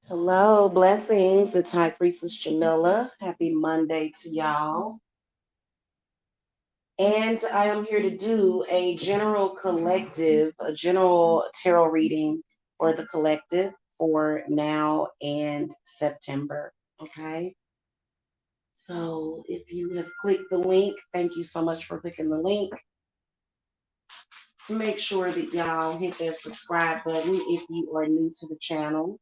Hello, blessings. It's High Priestess Jamila. Happy Monday to y'all. And I am here to do a general collective, a general tarot reading for the collective for now and September. Okay. So if you have clicked the link, thank you so much for clicking the link. Make sure that y'all hit that subscribe button if you are new to the channel.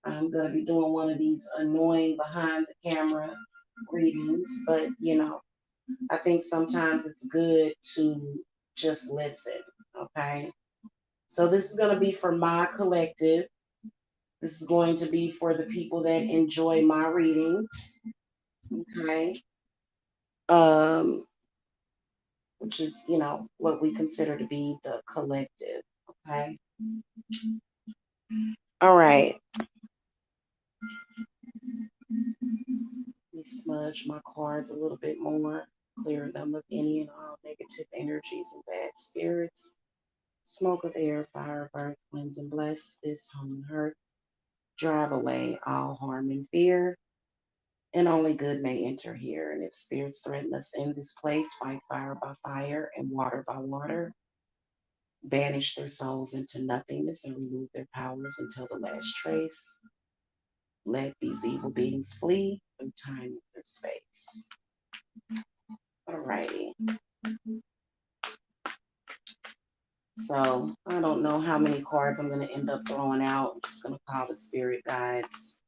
I'm going to be doing one of these annoying behind the camera readings, but I think sometimes it's good to just listen. Okay. So this is going to be for my collective. This is going to be for the people that enjoy my readings. Okay. Um, which is, what we consider to be the collective. Okay. All right. Let me smudge my cards a little bit more, clear them of any and all negative energies and bad spirits. Smoke of air, fire of earth, cleanse and bless this home and hearth. Drive away all harm and fear, and only good may enter here. And if spirits threaten us in this place, fight fire by fire and water by water. Banish their souls into nothingness and remove their powers until the last trace. Let these evil beings flee through time and through space. Alrighty. So I don't know how many cards I'm going to end up throwing out. I'm just going to call the spirit guides.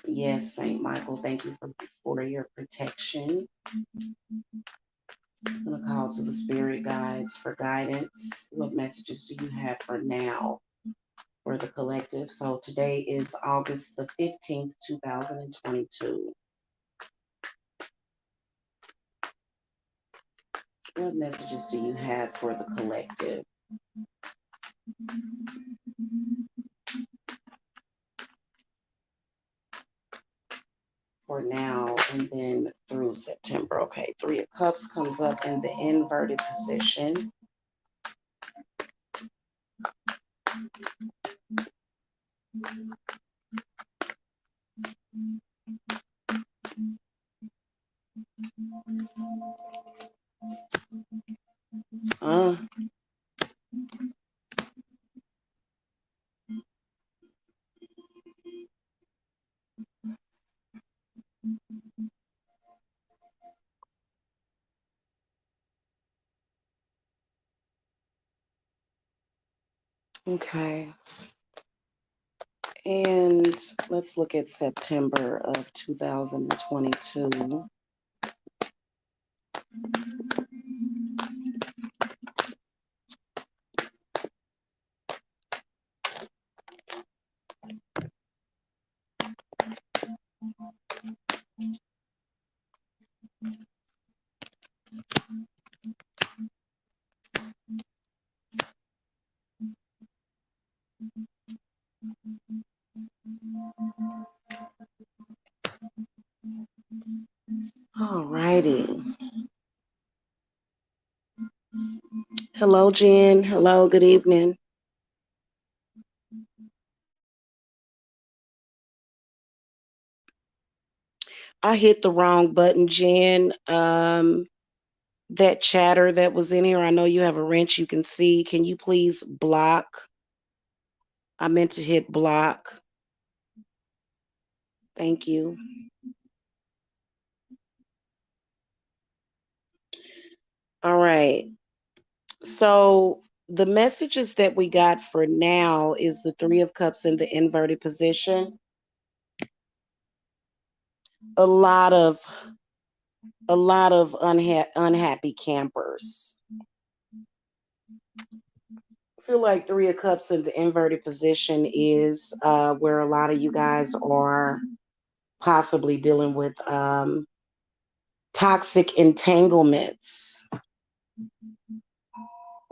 Yes, Saint Michael, thank you for your protection. I'm going to call to the spirit guides for guidance. What messages do you have for now for the collective? So today is August the 15th, 2022. What messages do you have for the collective? For now and then through September. Okay, Three of Cups comes up in the inverted position. Okay. And let's look at September of 2022. All righty. Hello, Jen. Hello, good evening. I hit the wrong button, Jen. That chatter that was in here, I know you have a wrench you can see. Can you please block? I meant to hit block. Thank you. All right. So the messages that we got for now is the Three of Cups in the inverted position. A lot of unhappy campers. I feel like Three of Cups in the inverted position is where a lot of you guys are possibly dealing with toxic entanglements.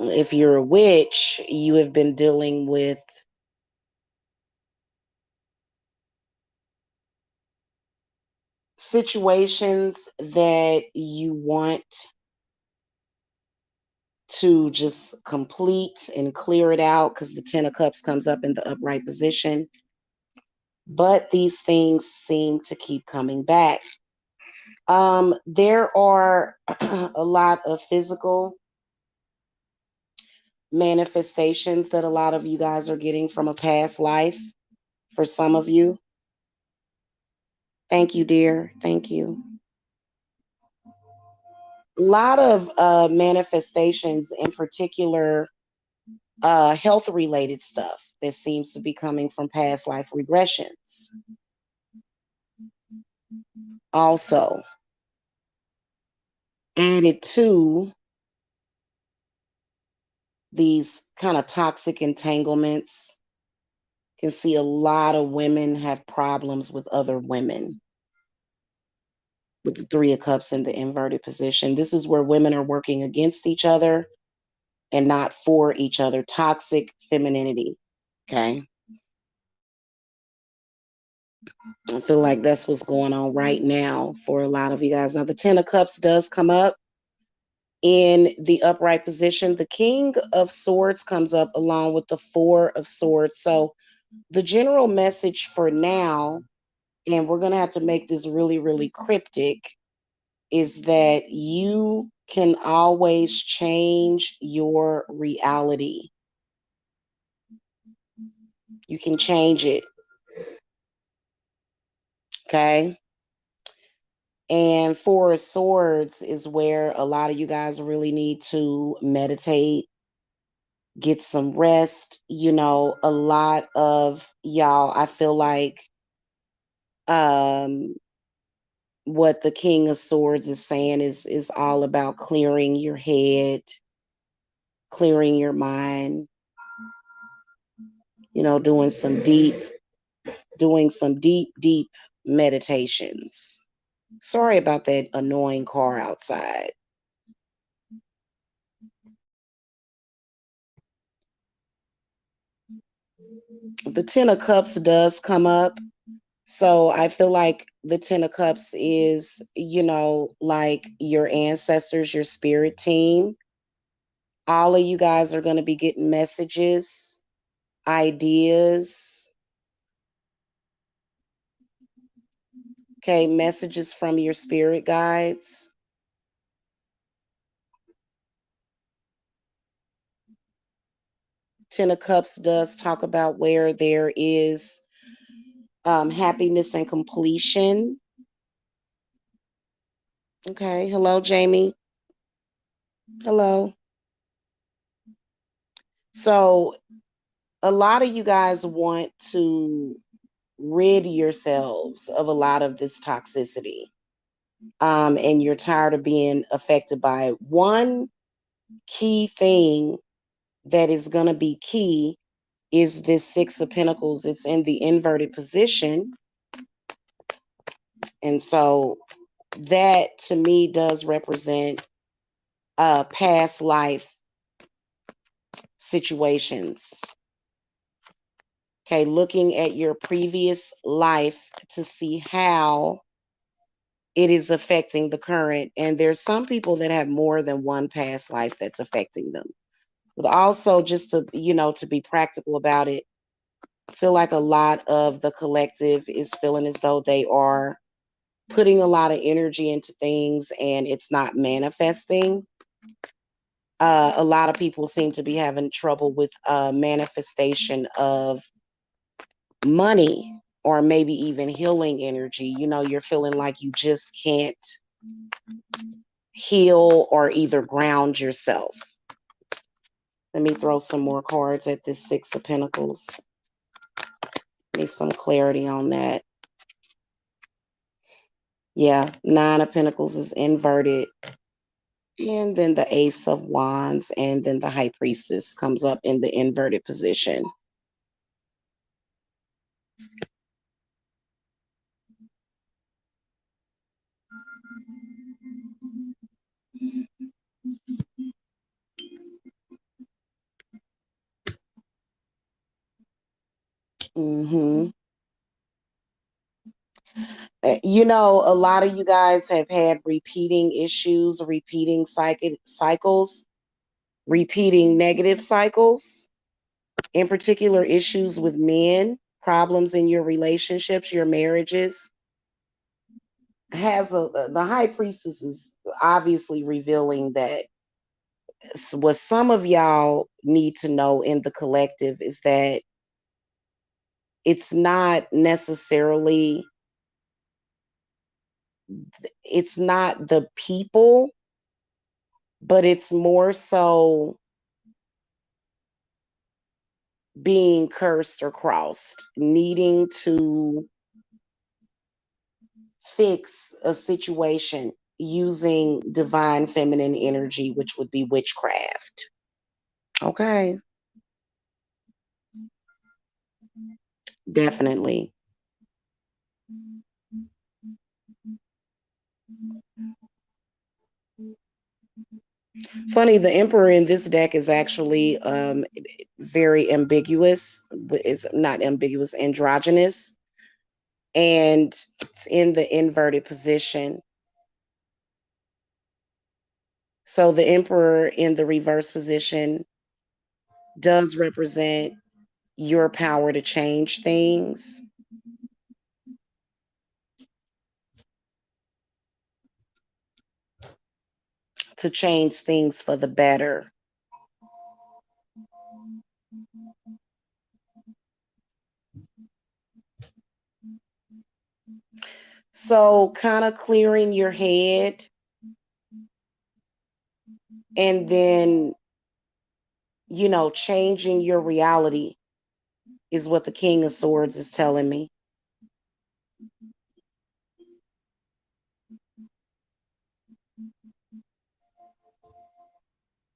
If you're a witch, you have been dealing with situations that you want to just complete and clear it out because the Ten of Cups comes up in the upright position. But these things seem to keep coming back. There are a lot of physical manifestations that a lot of you guys are getting from a past life for some of you. Thank you, dear. Thank you. A lot of manifestations, in particular, health related stuff that seems to be coming from past life regressions. Also, added to these kind of toxic entanglements, can see a lot of women have problems with other women with the Three of Cups in the inverted position. This is where women are working against each other and not for each other. Toxic femininity. Okay. I feel like that's what's going on right now for a lot of you guys. Now, the Ten of Cups does come up in the upright position. The King of Swords comes up along with the Four of Swords. So the general message for now, and we're going to have to make this really, really cryptic, is that you can always change your reality. You can change it. Okay. And Four of Swords is where a lot of you guys really need to meditate, get some rest. You know, a lot of y'all, I feel like what the King of Swords is saying is all about clearing your head, clearing your mind, you know, doing some deep meditations. Sorry about that annoying car outside. The Ten of Cups does come up. So I feel like the Ten of Cups is, you know, like your ancestors, your spirit team. All of you guys are going to be getting messages, ideas. Okay, messages from your spirit guides. Ten of Cups does talk about where there is happiness and completion. Okay, hello, Jamie. Hello. So, a lot of you guys want to rid yourselves of a lot of this toxicity. And you're tired of being affected by it. One key thing that is going to be key is this Six of Pentacles. It's in the inverted position. And so that to me does represent past life situations. Okay, looking at your previous life to see how it is affecting the current. And there's some people that have more than one past life that's affecting them. But also just to, you know, to be practical about it, I feel like a lot of the collective is feeling as though they are putting a lot of energy into things and it's not manifesting. A lot of people seem to be having trouble with manifestation of money or maybe even healing energy. You know, you're feeling like you just can't heal or either ground yourself. Let me throw some more cards at this Six of Pentacles. Need some clarity on that. Yeah, Nine of Pentacles is inverted. And then the Ace of Wands and then the High Priestess comes up in the inverted position. Mm-hmm. You know, a lot of you guys have had repeating issues, repeating cycles repeating negative cycles, in particular issues with men, problems in your relationships, your marriages. The high priestess is obviously revealing that what some of y'all need to know in the collective is that it's not necessarily, it's not the people, but it's more so being cursed or crossed, needing to fix a situation using divine feminine energy, which would be witchcraft. Okay, definitely. Funny, the Emperor in this deck is actually very ambiguous. It's not ambiguous, androgynous, and it's in the inverted position. So the Emperor in the reverse position does represent your power to change things, to change things for the better. So, kind of clearing your head and then, changing your reality is what the King of Swords is telling me.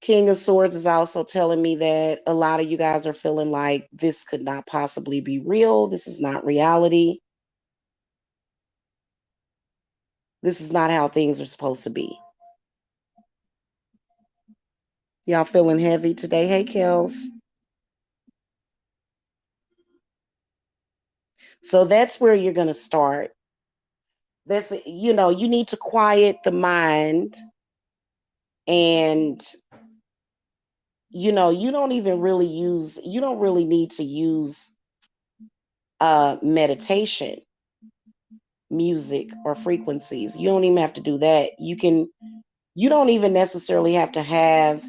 King of Swords is also telling me that a lot of you guys are feeling like this could not possibly be real. This is not reality. This is not how things are supposed to be. Y'all feeling heavy today? Hey, Kels. So that's where you're going to start. You need to quiet the mind, and you don't really need to use meditation music or frequencies. You don't even have to do that. You don't even necessarily have to have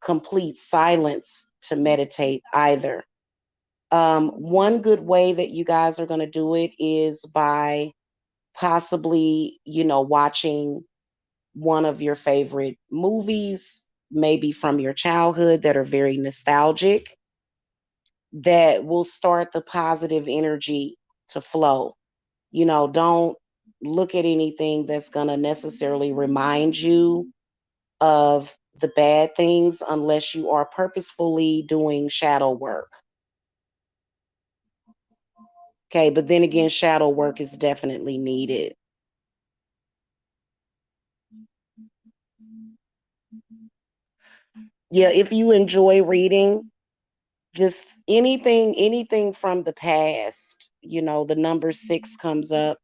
complete silence to meditate either. One good way that you guys are going to do it is by possibly, watching one of your favorite movies, maybe from your childhood, that are very nostalgic, that will start the positive energy to flow. Don't look at anything that's going to necessarily remind you of the bad things unless you are purposefully doing shadow work. Okay, but then again, shadow work is definitely needed. Yeah, if you enjoy reading, just anything from the past, the number 6 comes up,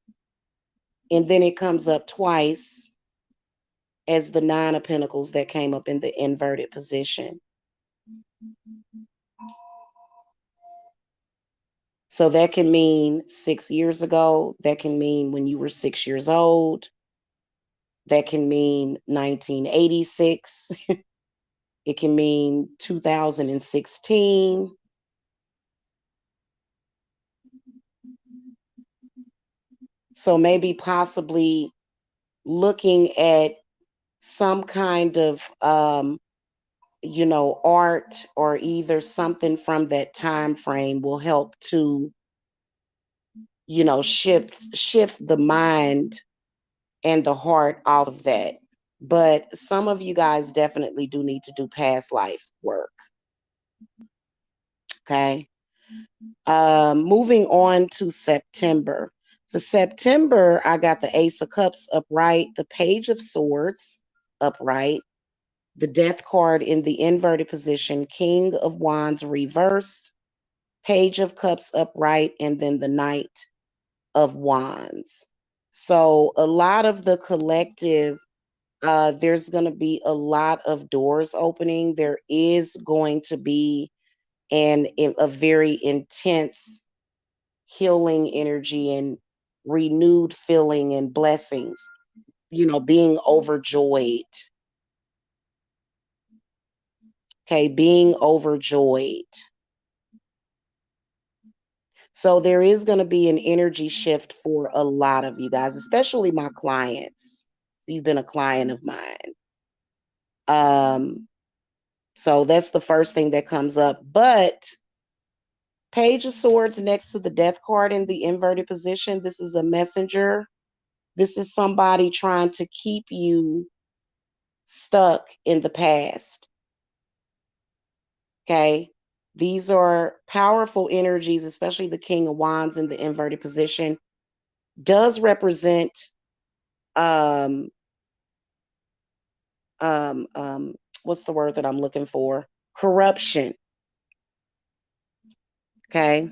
and then it comes up twice as the 9 of Pentacles that came up in the inverted position. So that can mean 6 years ago. That can mean when you were 6 years old. That can mean 1986. It can mean 2016. So maybe possibly looking at some kind of art, or either something from that time frame will help to shift the mind and the heart off of that. But some of you guys definitely do need to do past life work. Okay. Moving on to September. For September, I got the Ace of Cups upright, the Page of Swords upright, the Death card in the inverted position, King of Wands reversed, Page of Cups upright, and then the Knight of Wands. So a lot of the collective There's going to be a lot of doors opening. There is going to be a very intense healing energy and renewed feeling and blessings, being overjoyed. Okay, being overjoyed. So there is going to be an energy shift for a lot of you guys, especially my clients. You've been a client of mine. So that's the first thing that comes up. But Page of Swords next to the Death card in the inverted position. This is a messenger. This is somebody trying to keep you stuck in the past. Okay. These are powerful energies, especially the King of Wands in the inverted position. Does represent um um um what's the word that I'm looking for? Corruption. Okay.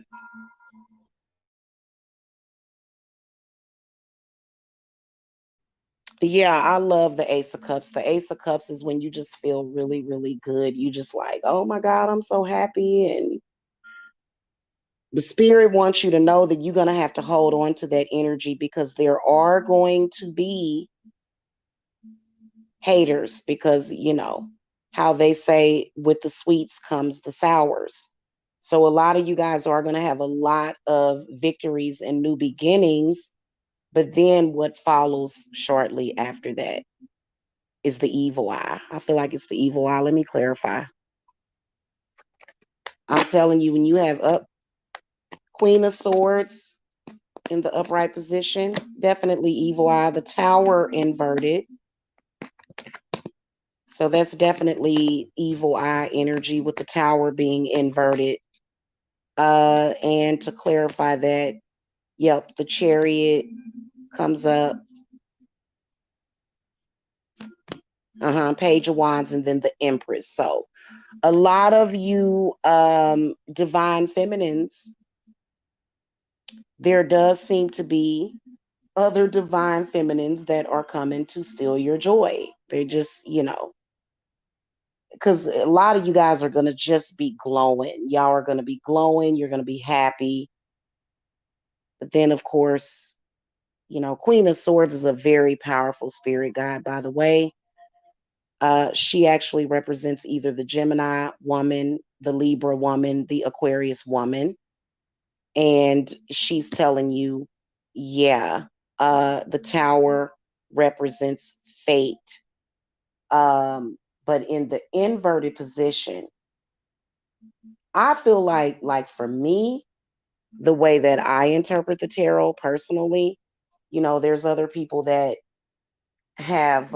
Yeah, I love the Ace of Cups. The Ace of Cups is when you just feel really, really good. You just like, oh my God, I'm so happy. And the spirit wants you to know that you're going to have to hold on to that energy because there are going to be haters because, how they say with the sweets comes the sours. So a lot of you guys are going to have a lot of victories and new beginnings. But then what follows shortly after that is the evil eye. I feel like it's the evil eye. Let me clarify. I'm telling you, when you have up Queen of Swords in the upright position, definitely evil eye. The Tower inverted. So that's definitely evil eye energy with the Tower being inverted. And to clarify that, yep, the Chariot comes up. Page of Wands, and then the Empress. So a lot of you divine feminines, there does seem to be other divine feminines that are coming to steal your joy. They just, because a lot of you guys are going to just be glowing. Y'all are going to be glowing. You're going to be happy. But then, of course, Queen of Swords is a very powerful spirit guide, by the way. She actually represents either the Gemini woman, the Libra woman, the Aquarius woman. And she's telling you, yeah, the Tower represents fate. But in the inverted position, I feel like for me, the way that I interpret the tarot personally, there's other people that have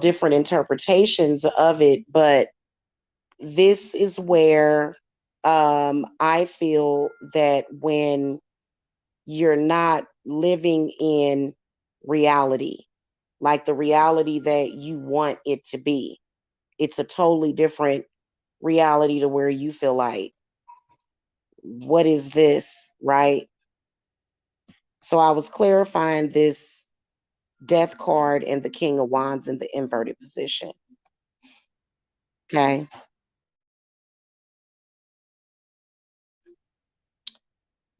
different interpretations of it, but this is where I feel that when you're not living in reality, like the reality that you want it to be, it's a totally different reality to where you feel like, what is this, right? So I was clarifying this Death card and the King of Wands in the inverted position. Okay.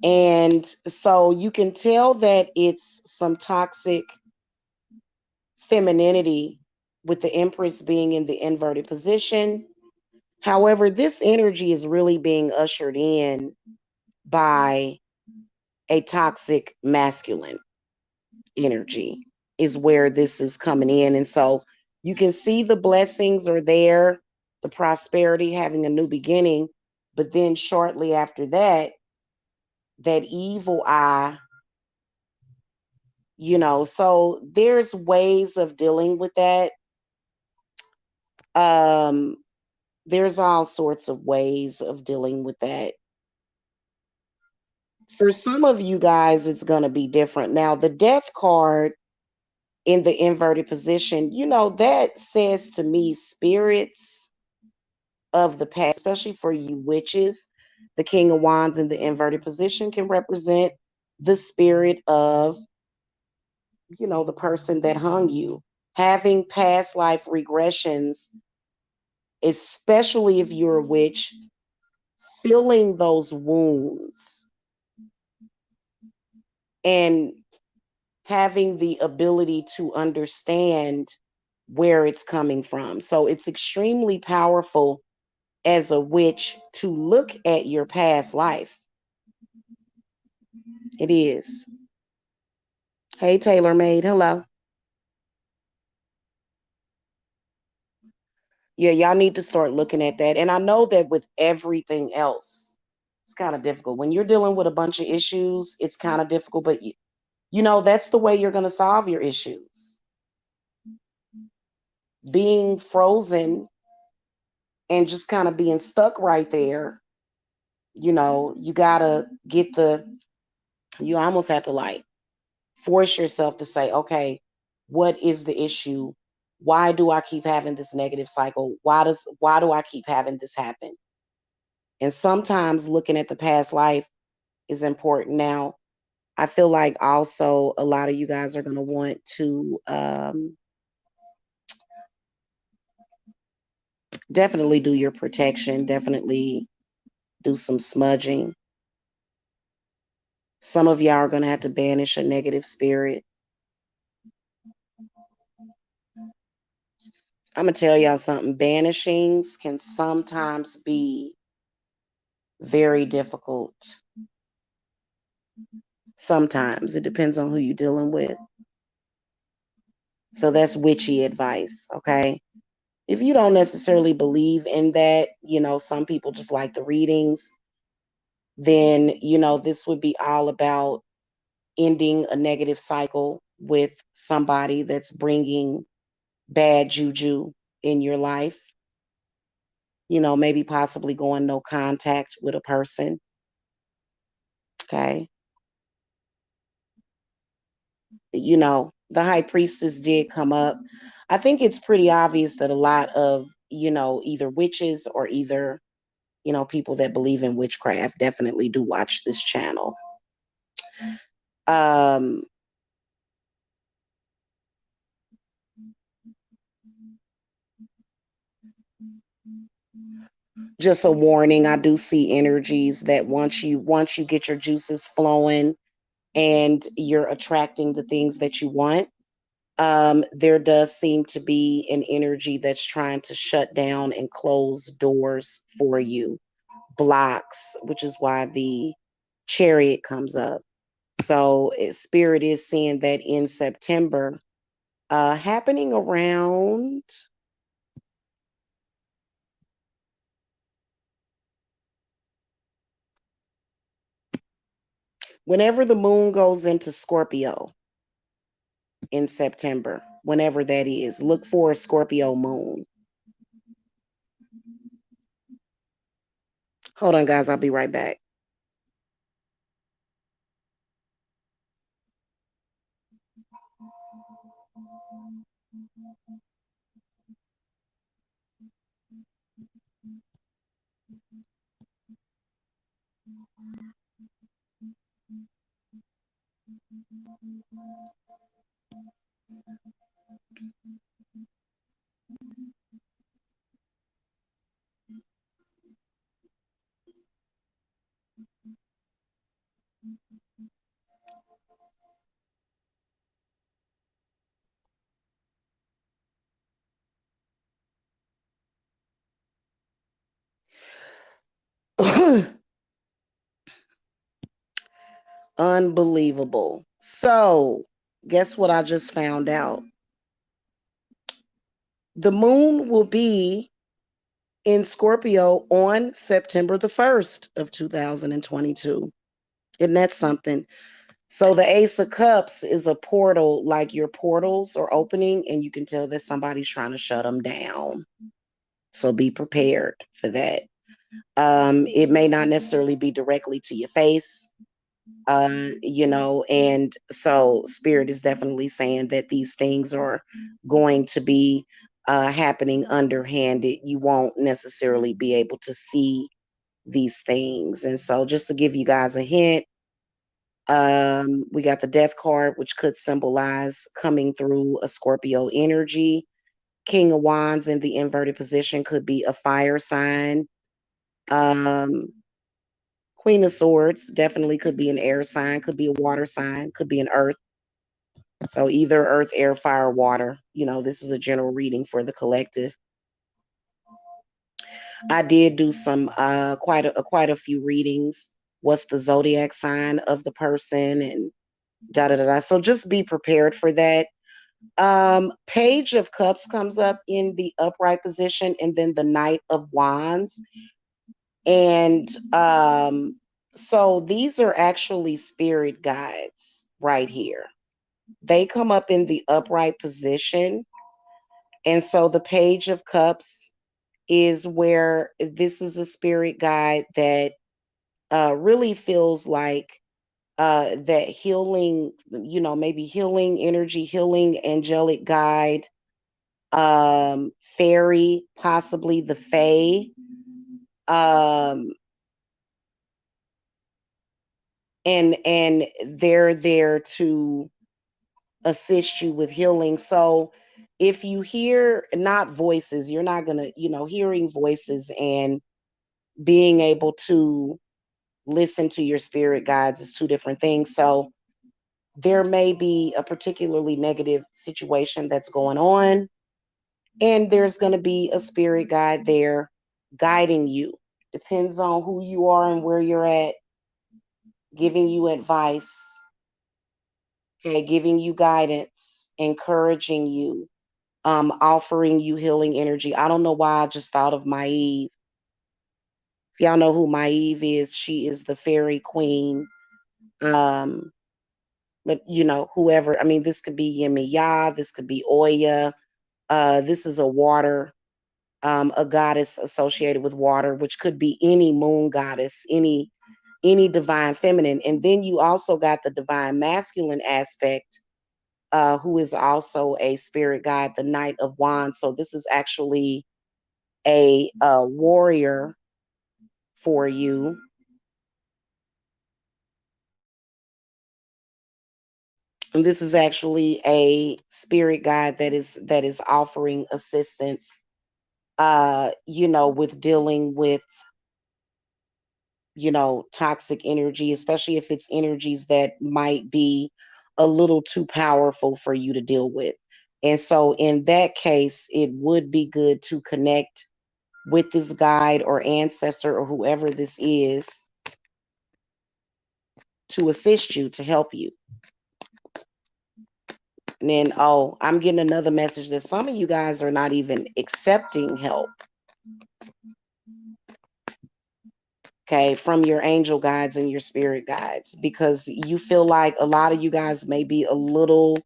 And so you can tell that it's some toxic femininity with the Empress being in the inverted position. However, this energy is really being ushered in by a toxic masculine energy, is where this is coming in. And so you can see the blessings are there, the prosperity, having a new beginning. But then shortly after that, that evil eye, so there's ways of dealing with that. Um, there's all sorts of ways of dealing with that. For some of you guys, it's going to be different. Now, the Death card in the inverted position, that says to me, spirits of the past, especially for you witches. The King of Wands in the inverted position can represent the spirit of the person that hung you. Having past life regressions, especially if you're a witch, feeling those wounds and having the ability to understand where it's coming from. So it's extremely powerful as a witch to look at your past life. It is. Hey, Taylor Made. Hello. Yeah, y'all need to start looking at that. And I know that with everything else, it's kind of difficult. When you're dealing with a bunch of issues, it's kind of difficult, but that's the way you're going to solve your issues. Being frozen and just kind of being stuck right there, you got to you almost have to like force yourself to say, okay, what is the issue? Why do I keep having this negative cycle? Why do I keep having this happen? And sometimes looking at the past life is important. Now, I feel like also a lot of you guys are going to want to definitely do your protection, definitely do some smudging. Some of y'all are going to have to banish a negative spirit. I'm going to tell y'all something. Banishings can sometimes be very difficult. Sometimes it depends on who you're dealing with. So that's witchy advice, okay? If you don't necessarily believe in that, some people just like the readings, then, this would be all about ending a negative cycle with somebody that's bringing bad juju in your life. Maybe possibly going no contact with a person. Okay. The high priestess did come up. I think it's pretty obvious that a lot of, either witches or either, people that believe in witchcraft definitely do watch this channel. Um, just a warning, I do see energies that once you get your juices flowing and you're attracting the things that you want, there does seem to be an energy that's trying to shut down and close doors for you, blocks, which is why the chariot comes up. So spirit is seeing that in September, happening around whenever the moon goes into Scorpio in September, whenever that is, look for a Scorpio moon. Hold on, guys. I'll be right back. Unbelievable. So, guess what I just found out? The moon will be in Scorpio on September the 1st of 2022. Isn't that something? So the Ace of Cups is a portal, like your portals are opening and you can tell that somebody's trying to shut them down. So be prepared for that. It may not necessarily be directly to your face, and so spirit is definitely saying that these things are going to be happening underhanded. You won't necessarily be able to see these things. And so just to give you guys a hint, We got the Death card, which could symbolize coming through a Scorpio energy. King of Wands in the inverted position could be a fire sign. Um, Queen of Swords definitely could be an air sign, could be a water sign, could be an earth. So either earth, air, fire, water. This is a general reading for the collective. I did do some quite a few readings. What's the zodiac sign of the person and da da da da. So just be prepared for that. Page of Cups comes up in the upright position, and then the Knight of Wands. And so these are actually spirit guides right here. They come up in the upright position. And so the Page of Cups is where this is a spirit guide that really feels like that healing, maybe healing energy, healing angelic guide, fairy, possibly the fae. And they're there to assist you with healing. So if you hear not voices, you're not gonna, hearing voices and being able to listen to your spirit guides is two different things. So there may be a particularly negative situation that's going on, and there's going to be a spirit guide there guiding you. Depends on who you are and where you're at, giving you advice, okay, giving you guidance, encouraging you, offering you healing energy. I don't know why I just thought of Maeve. If y'all know who Maeve is, she is the fairy queen. Um, but whoever, I mean, this could be Yemiya, this could be Oya. This is a water, a goddess associated with water, which could be any moon goddess, any divine feminine. And then you also got the divine masculine aspect, who is also a spirit guide, the Knight of Wands. So this is actually a warrior for you. And this is actually a spirit guide that is offering assistance, with dealing with, toxic energy, especially if it's energies that might be a little too powerful for you to deal with. And so in that case, it would be good to connect with this guide or ancestor or whoever this is to assist you, to help you. And then, I'm getting another message that some of you guys are not even accepting help, okay, from your angel guides and your spirit guides, because you feel like a lot of you guys may be a little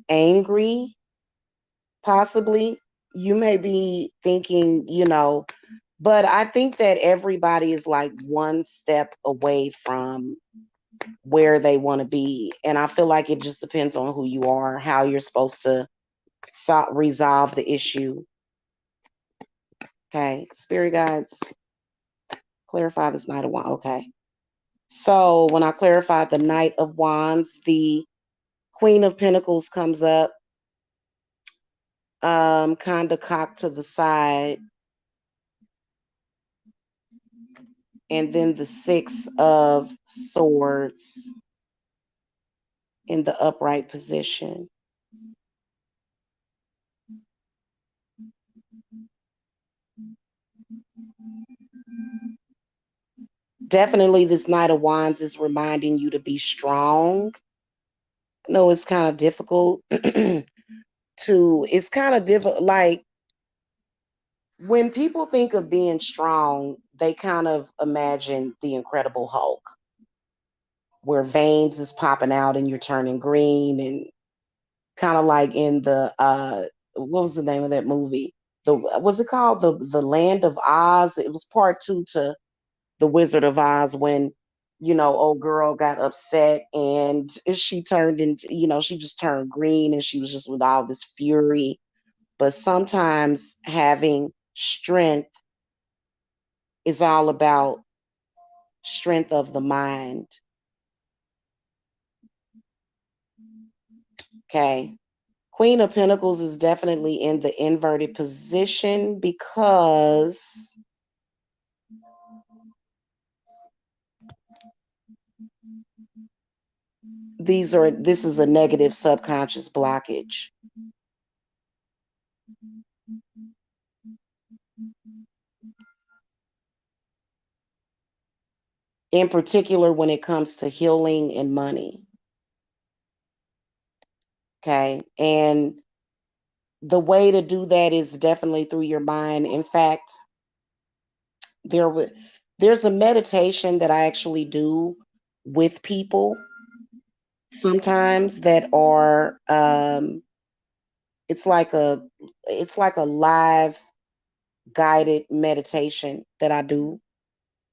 angry, possibly. You may be thinking, but I think that everybody is like one step away from where they want to be. And I feel like it just depends on who you are, how you're supposed to resolve the issue. Okay, spirit guides, clarify this Knight of Wands. Okay. So when I clarified the Knight of Wands, the Queen of Pentacles comes up, kind of cocked to the side. And then the Six of Swords in the upright position. Definitely this Knight of Wands is reminding you to be strong. I know it's kind of difficult it's kind of difficult. Like when people think of being strong, they kind of imagine the Incredible Hulk, where veins is popping out and you're turning green, and kind of like in the what was the name of that movie? Was it called the Land of Oz? It was part 2 to The Wizard of Oz, when old girl got upset and she turned into, she just turned green and she was just with all this fury. But sometimes having strength is all about strength of the mind. Okay. Queen of Pentacles is definitely in the inverted position because this is a negative subconscious blockage. In particular, when it comes to healing and money. Okay. And the way to do that is definitely through your mind. In fact, there's a meditation that I actually do with people sometimes that are it's like a live guided meditation that I do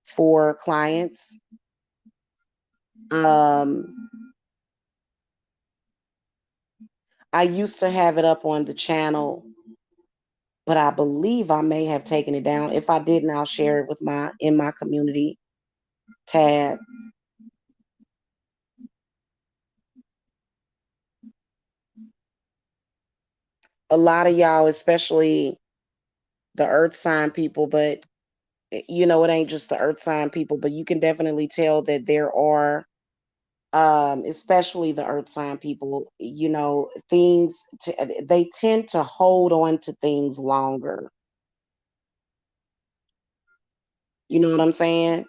for clients. I used to have it up on the channel, but I believe I may have taken it down. If I didn't, I'll share it with in my community tab. A lot of y'all, especially the earth sign people, but you know, it ain't just the earth sign people, but you can definitely tell that there are especially the earth sign people, you know, they tend to hold on to things longer. You know what I'm saying?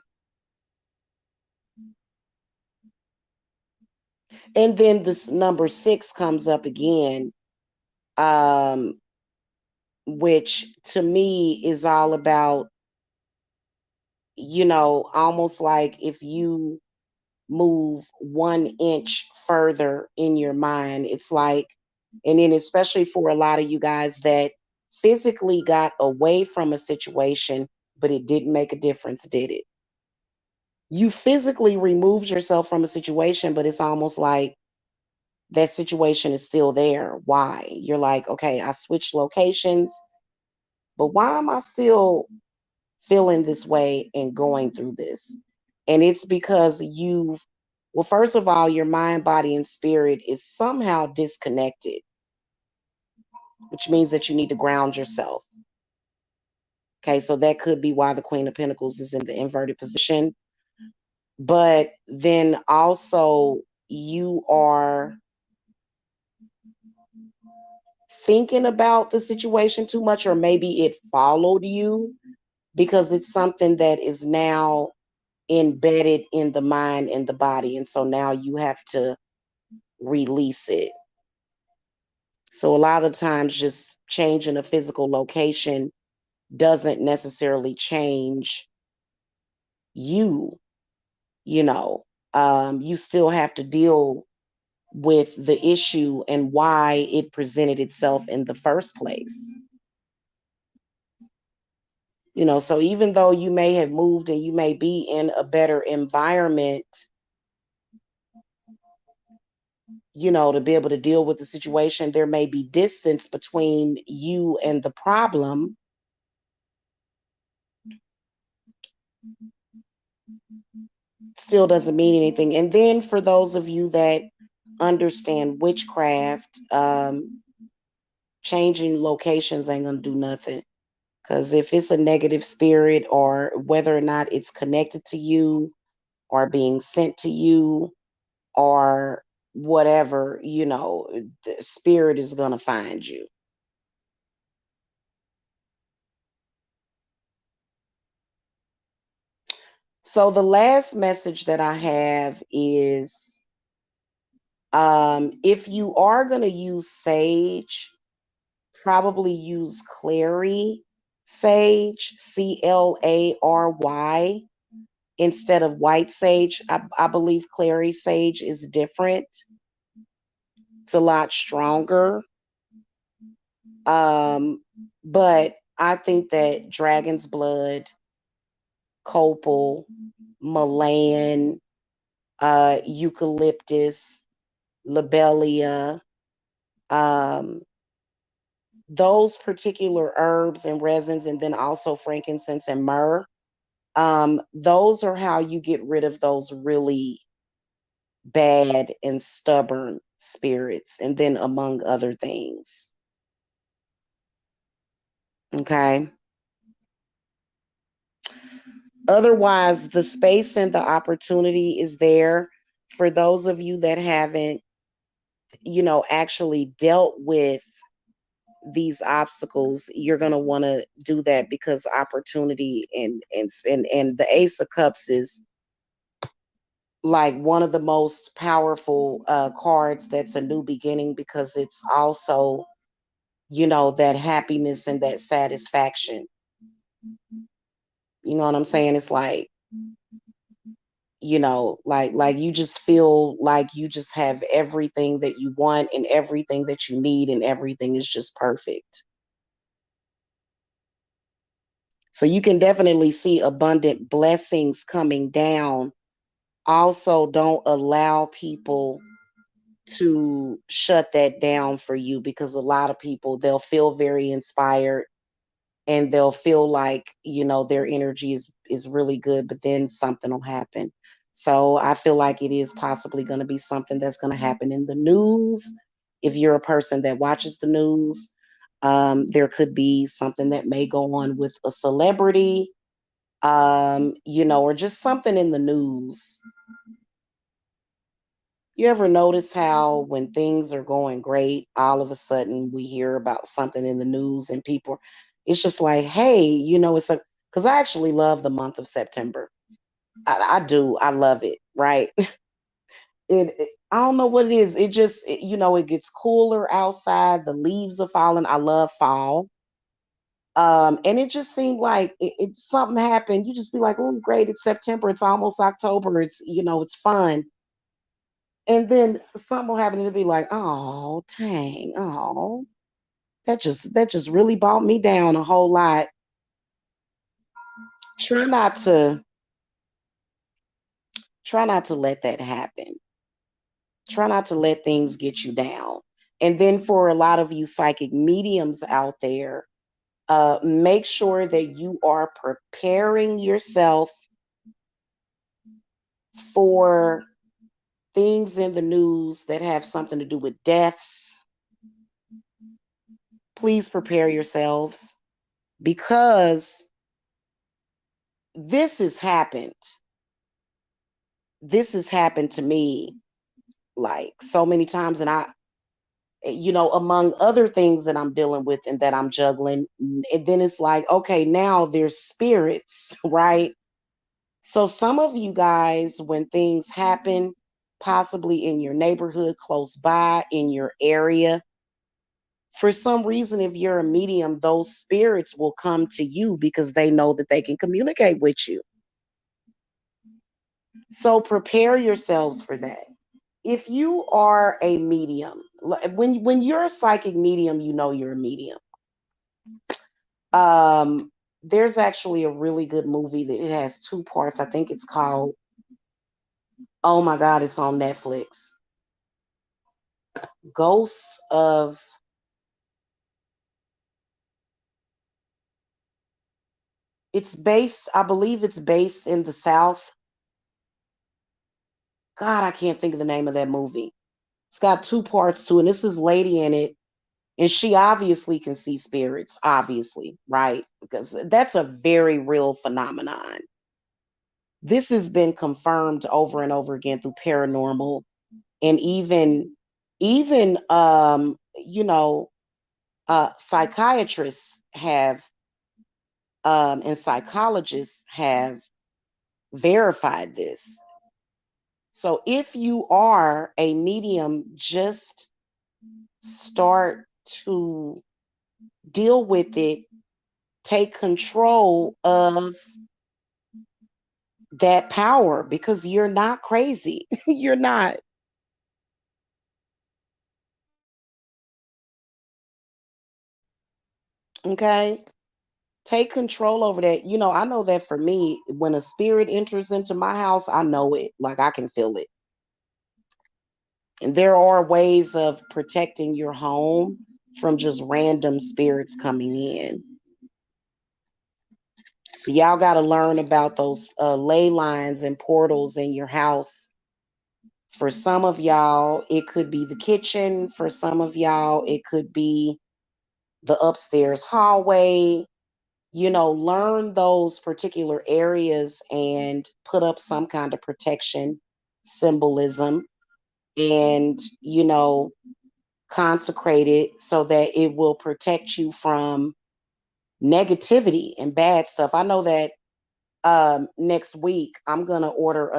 And then this number 6 comes up again, um, which to me is all about, you know, almost like if you move 1 inch further in your mind, it's like, and then especially for a lot of you guys that physically got away from a situation, but it didn't make a difference, did it? You physically removed yourself from a situation, but it's almost like that situation is still there. Why? You're like, okay, I switched locations, but why am I still feeling this way and going through this? And it's because well, first of all, your mind, body, and spirit is somehow disconnected, which means that you need to ground yourself. Okay, so that could be why the Queen of Pentacles is in the inverted position. But then also, you are thinking about the situation too much, or maybe it followed you because it's something that is now embedded in the mind and the body. And so now you have to release it. So a lot of times just changing a physical location doesn't necessarily change you, you know. You still have to deal with the issue and why it presented itself in the first place. You know, so even though you may have moved and you may be in a better environment, you know, to be able to deal with the situation, there may be distance between you and the problem. Still doesn't mean anything. And then for those of you that understand witchcraft, changing locations ain't gonna do nothing. Because if it's a negative spirit, or whether or not it's connected to you or being sent to you or whatever, you know, the spirit is gonna find you. So the last message that I have is, if you are going to use sage, probably use clary sage, Clary, instead of white sage. I believe clary sage is different. It's a lot stronger. But I think that dragon's blood, copal, Malayan, eucalyptus, lobelia, um, those particular herbs and resins, and then also frankincense and myrrh. Those are how you get rid of those really bad and stubborn spirits, and then among other things. Okay. Otherwise, the space and the opportunity is there for those of you that haven't, actually dealt with these obstacles. You're going to want to do that because opportunity and the Ace of Cups is like one of the most powerful cards. That's a new beginning because it's also, that happiness and that satisfaction. You know what I'm saying? It's like, like you just feel like you just have everything that you want and everything that you need, and everything is just perfect. So you can definitely see abundant blessings coming down. Also, don't allow people to shut that down for you, because a lot of people, they'll feel very inspired and they'll feel like, their energy is really good, but then something will happen. So I feel like it is possibly going to be something that's going to happen in the news. If you're a person that watches the news, there could be something that may go on with a celebrity, or just something in the news. You ever notice how when things are going great, all of a sudden we hear about something in the news and people, it's just like, hey, it's like, because I actually love the month of September. I do. I love it, right? I don't know what it is. It just, it gets cooler outside. The leaves are falling. I love fall. And it just seemed like something happened. You just be like, oh, great. It's September. It's almost October. It's, it's fun. And then something will happen and it'll be like, oh, dang, oh, that just really brought me down a whole lot. Try not to try not to let that happen. Try not to let things get you down. And then for a lot of you psychic mediums out there, make sure that you are preparing yourself for things in the news that have something to do with deaths. Please prepare yourselves, because this has happened. This has happened to me like so many times. And among other things that I'm dealing with and that I'm juggling, and then it's like, okay, now there's spirits, right? So some of you guys, when things happen, possibly in your neighborhood, close by, in your area, for some reason, if you're a medium, those spirits will come to you because they know that they can communicate with you. So prepare yourselves for that. If you are a medium, when you're a psychic medium, you're a medium. Um, there's actually a really good movie that it has two parts. I think it's called, oh my God, it's on Netflix. Ghosts of, I believe it's based in the South. God, I can't think of the name of that movie. It's got two parts to it. And this is lady in it, and she obviously can see spirits, obviously, right? Because that's a very real phenomenon. This has been confirmed over and over again through paranormal, and even psychiatrists have, and psychologists have verified this. So if you are a medium, just start to deal with it. Take control of that power, because you're not crazy. You're not. Okay. Take control over that. I know that for me, when a spirit enters into my house, I know it. Like I can feel it. And there are ways of protecting your home from just random spirits coming in. So y'all got to learn about those ley lines and portals in your house For some of y'all, it could be the kitchen. For some of y'all, it could be the upstairs hallway. Learn those particular areas and put up some kind of protection symbolism and, consecrate it so that it will protect you from negativity and bad stuff. I know that next week I'm gonna order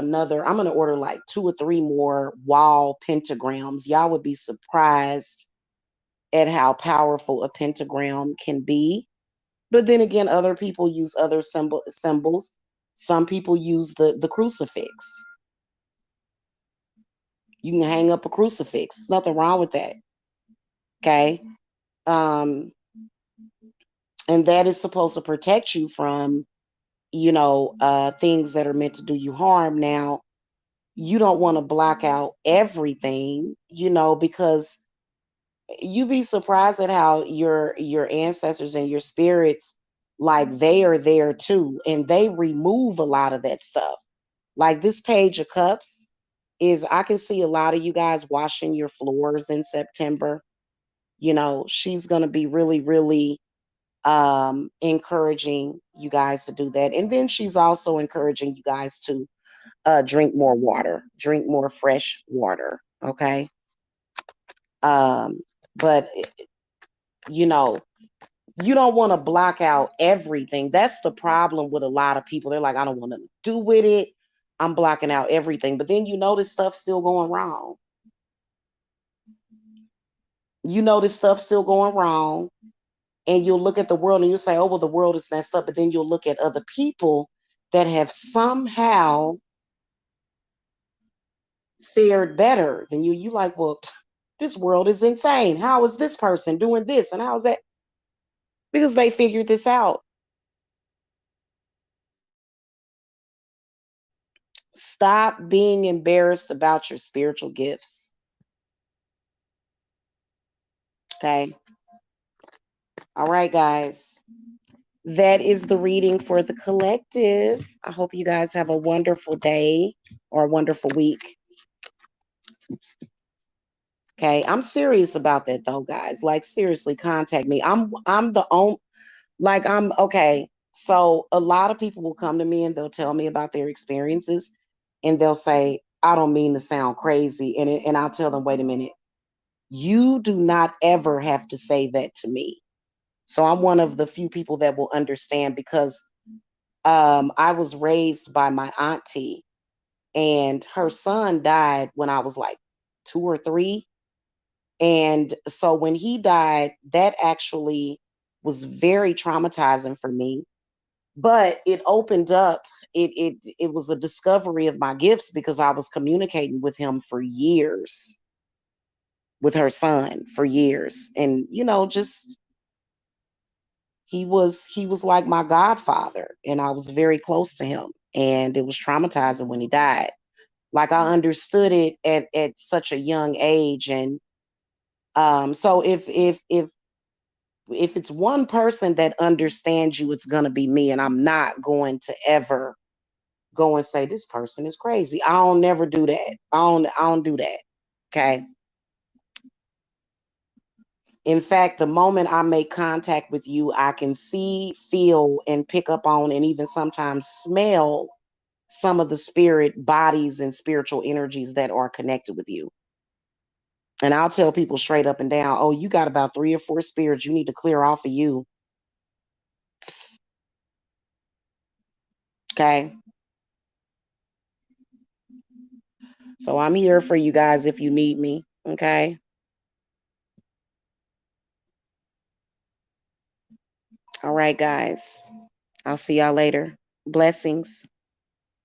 like 2 or 3 more wall pentagrams. Y'all would be surprised at how powerful a pentagram can be. But then again, other people use other symbols. Some people use the crucifix. You can hang up a crucifix. There's nothing wrong with that. Okay. Um, and that is supposed to protect you from, things that are meant to do you harm. Now, you don't want to block out everything, because you be surprised at how your ancestors and your spirits, like, they are there too, and they remove a lot of that stuff. Like this Page of Cups is, I can see a lot of you guys washing your floors in September. She's going to be really, really encouraging you guys to do that. And then she's also encouraging you guys to drink more water, drink more fresh water. Okay. But you know, you don't want to block out everything. That's the problem with a lot of people. They're like, I don't want to do with it. I'm blocking out everything. But then this stuff's still going wrong. This stuff's still going wrong. And you'll look at the world and you'll say, oh, well, the world is messed up. But then you'll look at other people that have somehow fared better than you. You like, well, this world is insane. How is this person doing this? And how is that? Because they figured this out. Stop being embarrassed about your spiritual gifts. Okay. All right, guys. That is the reading for the collective. I hope you guys have a wonderful day or a wonderful week. Okay. I'm serious about that though, guys. Like, seriously, contact me. I'm the only, like, I'm okay. So a lot of people will come to me and they'll tell me about their experiences and they'll say, I don't mean to sound crazy. And I'll tell them, wait a minute. You do not ever have to say that to me. So I'm one of the few people that will understand because I was raised by my auntie and her son died when I was like 2 or 3. And so when he died, that actually was very traumatizing for me. But it opened up, it was a discovery of my gifts because I was communicating with him for years, with her son for years. And just he was like my godfather and I was very close to him. And it was traumatizing when he died. Like, I understood it at such a young age. And so if it's one person that understands you, it's gonna be me. And I'm not going to ever go and say this person is crazy. I don't never do that. I don't do that. Okay. In fact, the moment I make contact with you, I can see, feel, and pick up on, and even sometimes smell some of the spirit bodies and spiritual energies that are connected with you. And I'll tell people straight up and down, oh, you got about 3 or 4 spirits you need to clear off of you. Okay. So I'm here for you guys if you need me. Okay. All right, guys. I'll see y'all later. Blessings.